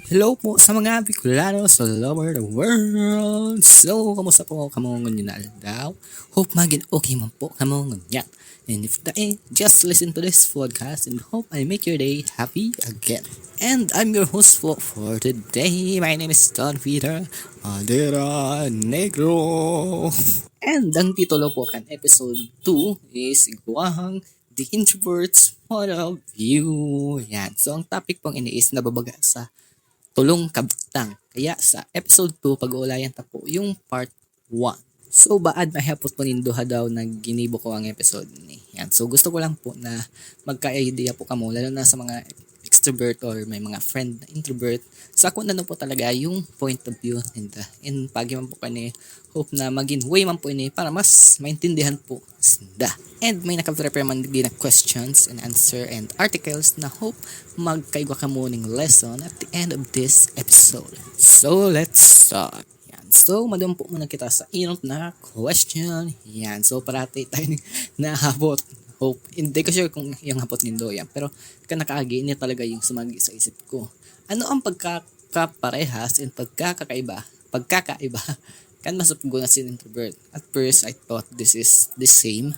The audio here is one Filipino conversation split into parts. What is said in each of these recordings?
Hello po sa mga Bicolano sa all over the world. So, kamusta po kamo ngunyan na daw? Hope maging okay man po kamo ngunyan. And if the just listen to this podcast and hope I make your day happy again. And I'm your host for today. My name is Don Peter Adera Negro. And ang titulo po kan episode 2 is Iguahang The Introvert's Point of View. Yan. So, ang topic pong ini is nababaga sa tulong kabutang. Kaya sa episode 2, pag-uulayan ta po yung part 1. So, baad mahapot po nindo daw na ginibo ko ang episode ni. Yan. So, gusto ko lang po na magka-idea po kamo, lalo na sa mga extrovert or may mga friend na introvert. Sa ako na po talaga yung point of view ninda. And pagi man po kani, hope na maging way man po ini para mas maintindihan po sinda. And may nakaprepare man din na questions and answer and articles na hope magkaigwa ka morning lesson at the end of this episode. So, let's start. Yan. So, madam po muna kita sa inot na question. Yan. So, parati tayo nahabot. Hope. Hindi ko sure kung yung hapot nindo yan. Pero, nakaagi, ini talaga yung sumagi sa isip ko. Ano ang pagkakaparehas and pagkakaiba kan masupgo na si introvert. At first, I thought this is the same.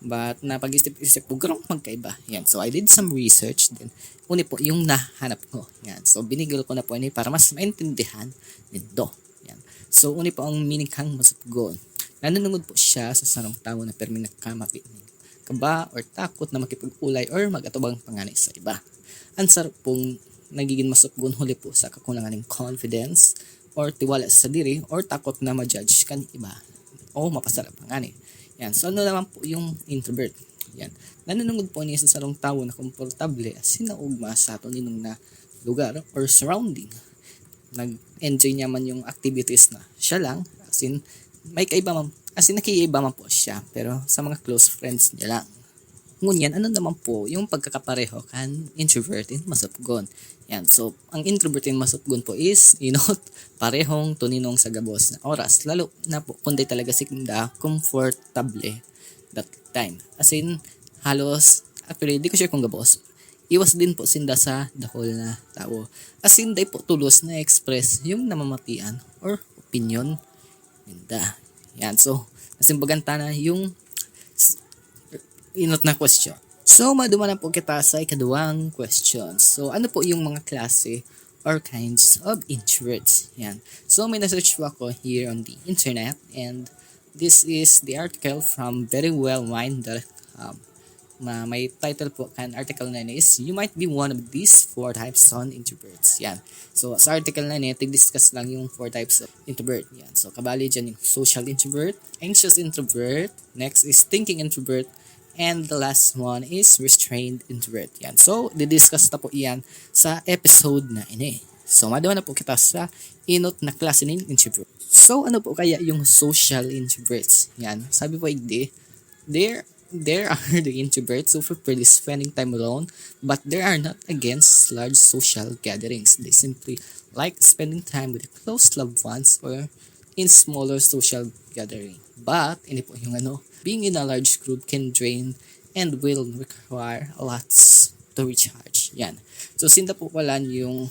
But napag-isip-isip ko, garong magkaiba. Yan. So, I did some research. Then, uni po, yung nahanap ko. Yan. So, binigil ko na po ini para mas maintindihan nito. Yan. So, uni po ang meaning kang masupgon. Nanunungod po siya sa sarong tao na permi nagkamati kaba or takot na makipag-ulay or mag-atubang panganay sa iba. Ang sarap pong nagiging masupgon huli po sa kakulangan ng confidence or tiwala sa diri or takot na ma-judge kan iba o mapasarap panganay. Yan. So, ano naman po yung introvert? Yan. Nanunungod po niya sa sarong tao na komportable as sinaugma sa ato ninong na lugar or surrounding. Nag-enjoy niya man yung activities na siya lang. As in, may kaiba man, as in nakiiba man po siya. Pero sa mga close friends niya lang. Ngunyan, ano naman po yung pagkakapareho kan introvert and masupgon. Yan. So, ang introvert and masupgon po is, parehong tuninong sa gabos na oras. Lalo na po, kundi talaga sinda comfortable that time. As in, halos, actually, di ko sure kung gabos. Iwas din po sinda sa dahol na tao. As in, di po tulos na express yung namamatian or opinion. Ninda. Yan. So, as in, baganta na yung inot na question. So, maduma na po kita sa ikaduwang question. So, ano po yung mga klase or kinds of introverts? Yan. So, may na-search po ako here on the internet and this is the article from verywellmind.com. May title po kan article na is You Might Be One of These 4 Types on Introverts. Yan. So, sa article na tig-discuss lang yung 4 types of introvert. Yan. So, kabali dyan yung social introvert, anxious introvert, next is thinking introvert, and the last one is restrained introvert. Yan. So, didiscuss na po iyan sa episode na ini. So, madawa na po kita sa inot na klase ng introvert. So, ano po kaya yung social introverts? Yan. Sabi po hindi, there are the introverts who prefer spending time alone, but they are not against large social gatherings. They simply like spending time with close loved ones or in smaller social gathering. But, ini po yung being in a large group can drain and will require lots to recharge. Yan. So, sinda po pala yung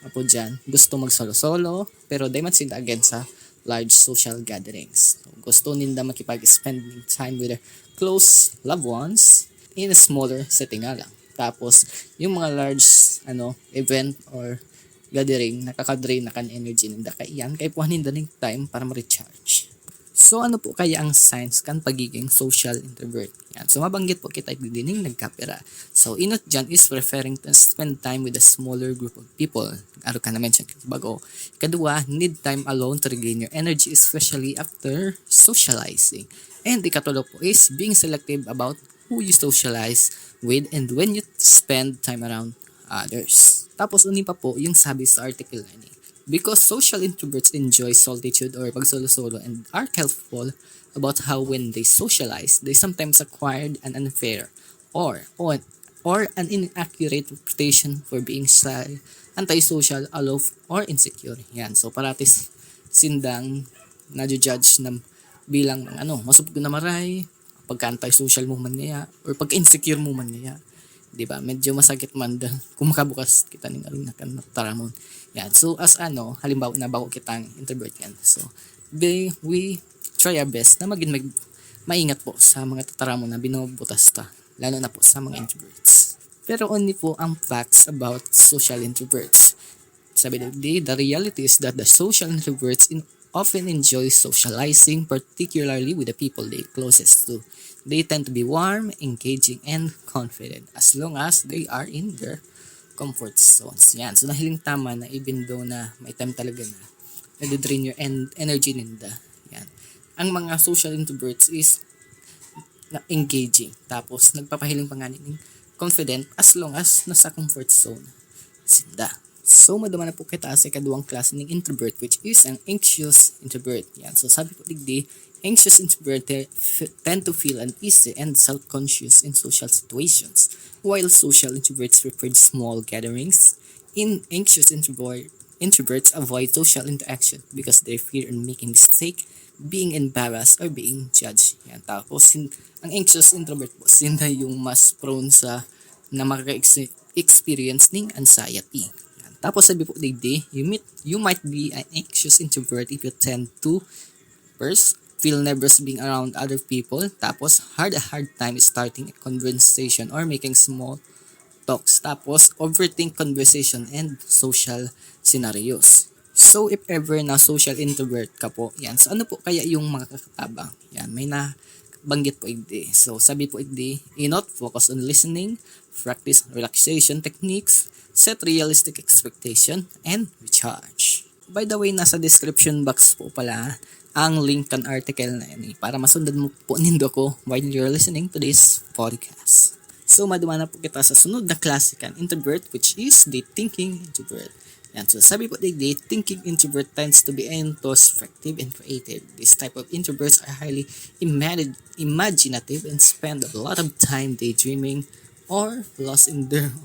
apo dyan, gusto mag-solo-solo, pero di man sinda again sa large social gatherings. So, gusto ninda makipag-spending time with their close loved ones in a smaller setting nga lang. Tapos, yung mga large event or gathering, nakaka-drain na kan energy ninda. Kaya yan, kaya puhanin da ng time para ma-recharge. So, ano po kaya ang signs kan pagiging social introvert? Yan. So, mabanggit po kita dining nagkapera. So, inot dyan is referring to spend time with a smaller group of people. Aro ka na-mention bago. Kadua, need time alone to regain your energy, especially after socializing. And ikatulo po is being selective about who you socialize with and when you spend time around others. Tapos, uni pa po yung sabi sa article na ini. Because social introverts enjoy solitude or pagsolo-solo and are careful about how when they socialize, they sometimes acquired an unfair or an inaccurate reputation for being shy, antisocial, aloof, or insecure. Yan. So, paratis sindang na-judge na bilang masubgo na maray, pagka antisocial mo man niya, or pagka-insecure mo man niya. di ba? Medyo masakit man dahil kung makabukas kita ng aling nakataramon. Yan. So, as halimbawa na bako kitang introvert yan. So, we try our best na maingat po sa mga tataramon na binubutas ta. Lalo na po sa mga introverts. Pero only po ang facts about social introverts. Sabi the reality is that the social introverts often enjoy socializing, particularly with the people they closest to. They tend to be warm, engaging, and confident as long as they are in their comfort zones. Yan. So, nahiling tama na even though na may time talaga na nadidrain your energy ninda. Yan. Ang mga social introverts is engaging. Tapos, nagpapahiling pa nga ng confident as long as nasa comfort zone sinda. So, madama na po kita sa ikaduwang klase ng introvert which is ang anxious introvert. Yan. So, sabi ko digdi, anxious introvert tend to feel uneasy and self-conscious in social situations, while social introverts prefer small gatherings. Anxious introverts avoid social interaction because they fear in making mistake, being embarrassed, or being judged. Yan. Tapos, ang anxious introvert po, sila yung mas prone sa na makaka-experience ng anxiety. Tapos sabi po digdi, you might be an anxious introvert if you tend to first feel nervous being around other people. Tapos hard time starting a conversation or making small talks. Tapos overthink conversation and social scenarios. So if ever na social introvert ka po, yan. So ano po kaya yung mga kakatabang? Yan, may nabanggit po igdi. So sabi po igdi, focus on listening, practice relaxation techniques, set realistic expectation, and recharge. By the way, nasa description box po pala ang link kan article na yan para masundan mo po nindo ko while you're listening to this podcast. So, maduma na po kita sa sunod na klase kan introvert which is the thinking introvert. Yan. So, sabi po the thinking introvert tends to be introspective and creative. This type of introverts are highly imaginative and spend a lot of time daydreaming or lost in their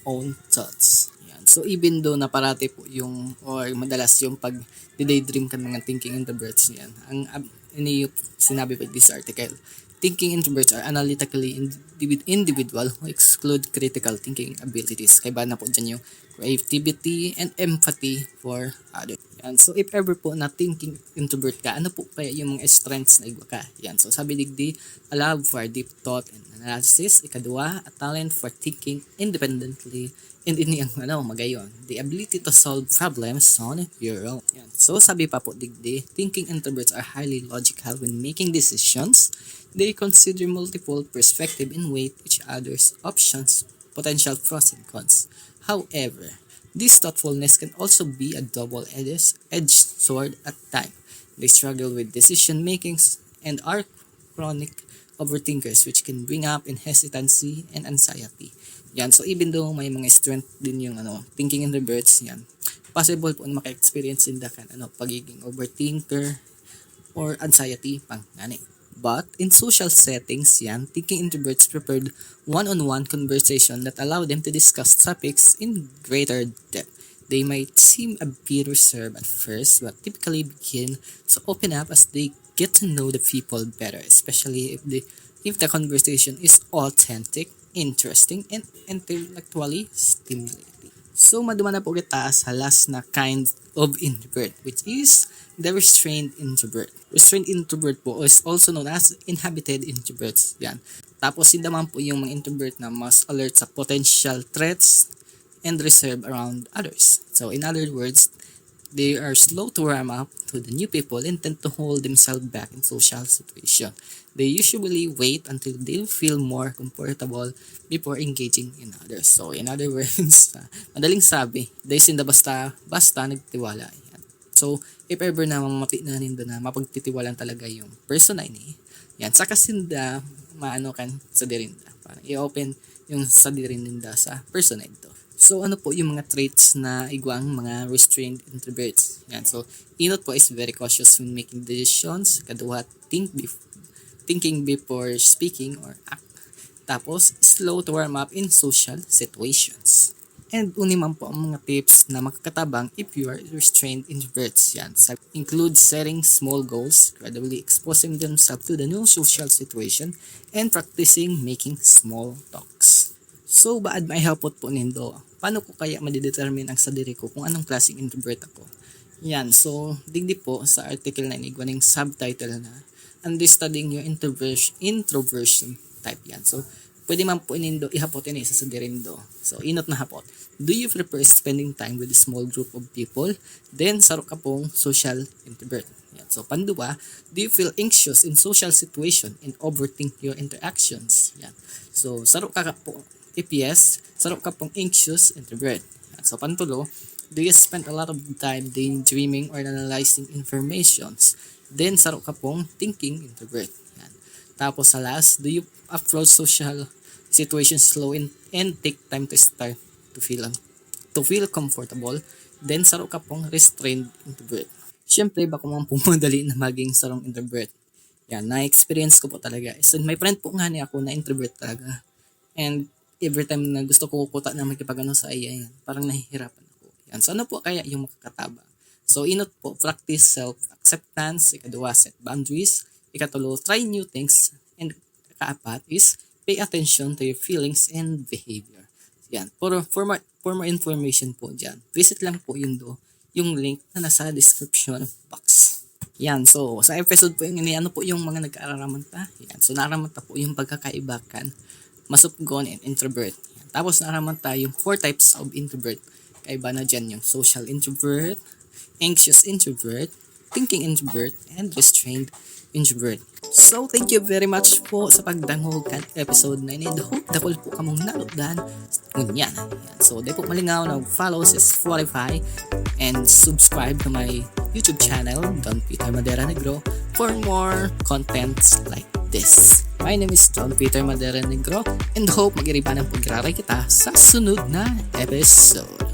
own thoughts. Yan. So, even though na parati po yung, or madalas yung pag daydream ka ng thinking introverts yan, ang sinabi po this article, thinking introverts are analytically individual who exclude critical thinking abilities. Kaya ba na po dyan yung creativity and empathy for others. Yan. So, if ever po na thinking introvert ka, ano po kaya yung mga strengths na iba ka? Yan. So, sabi digdi, a love for deep thought and analysis. Ikadua, a talent for thinking independently. And ini ang magayon, the ability to solve problems on your own. Yan. So, sabi pa po digdi, thinking introverts are highly logical when making decisions. They consider multiple perspectives and weigh each other's options, potential pros and cons. However, this thoughtfulness can also be a double-edged sword at times. They struggle with decision makings and are chronic overthinkers which can bring up in hesitancy and anxiety. Yan. So even though may mga strength din yung thinking introverts, yan, possible po na maka-experience din kan pagiging overthinker or anxiety pang ngani. But in social settings, yan, thinking introverts preferred one-on-one conversation that allow them to discuss topics in greater depth. They might seem a bit reserved at first, but typically begin to open up as they get to know the people better, especially if the conversation is authentic, interesting, and intellectually stimulating. So, maduma na po kita sa last na kind of introvert, which is the restrained introvert. Restrained introvert po is also known as inhibited introverts. Yan. Tapos, hindi naman po yung mga introvert na mas alert sa potential threats and reserved around others. So, in other words, they are slow to warm up to the new people and tend to hold themselves back in social situation. They usually wait until they feel more comfortable before engaging in others. So, in other words, madaling sabi, dahil sinda basta nagtiwala. Yan. So, if ever na mamati na nindo na mapagtitiwalaan talaga yung person na ini, yan, saka sinda sa dirinda. Parang i-open yung sa dirinda sa person na ito. So, ano po yung mga traits na igwang mga restrained introverts? Yan. So, inot po is very cautious when making decisions. Kadua, thinking before speaking or act. Tapos, slow to warm up in social situations. And uniman po ang mga tips na makakatabang if you are restrained introverts. Yan. Include setting small goals, gradually exposing themselves to the new social situation, and practicing making small talks. So, baad maihapot po nindo. Paano ko kaya madidetermine ang sadiri ko kung anong klaseng introvert ako? Yan, so, digdi po sa article na inigwaning subtitle na Understanding Your Introversion Type yan. So, pwede man po nindo ihapot ini sa sadirindo. So, inot na hapot. Do you prefer spending time with a small group of people? Then, saro ka pong social introvert. Yan. So, panduwa, do you feel anxious in social situation and overthink your interactions? Yan. So, saro ka po, if yes, saro ka pong anxious introvert. Yan. So, pantulo, do you spend a lot of time daydreaming or analyzing informations? Then, saro ka pong thinking introvert. Yan. Tapos, sa last, do you approach social situations slow and take time to start to feel comfortable? Then, saro ka pong restrained introvert. Siyempre, baka mo pumadali na maging sarong introvert. Yan, na-experience ko po talaga. So, may friend po nga niya ako na introvert talaga. And every time na gusto ko kukuta na magkipagano sa iya, yan, parang nahihirapan ako. Yan, so ano po kaya yung makakatabang? So, inot po, practice self-acceptance. Ikadua, set boundaries. Ikatulo, try new things. And ikaapat is, pay attention to your feelings and behavior. Yan, for more information po dyan, visit lang po yung link na nasa description box. Yan, so sa episode po yung ano po yung mga nag-aaramanta. Yan, so naramanta po yung pagkakaibakan, masupgon and introvert. Yan, tapos naramanta yung 4 types of introvert. Kaiba na dyan yung social introvert, anxious introvert, thinking introvert, and restrained introvert. So, thank you very much po sa pagdangog kan episode 9 and hope dakol po kamong nalugdan ngunyan. So, di po malingaw na follow sa Spotify and subscribe to my YouTube channel, Don Peter Madera Negro, for more contents like this. My name is Don Peter Madera Negro and hope mag-iriban ang pagraray kita sa sunod na episode.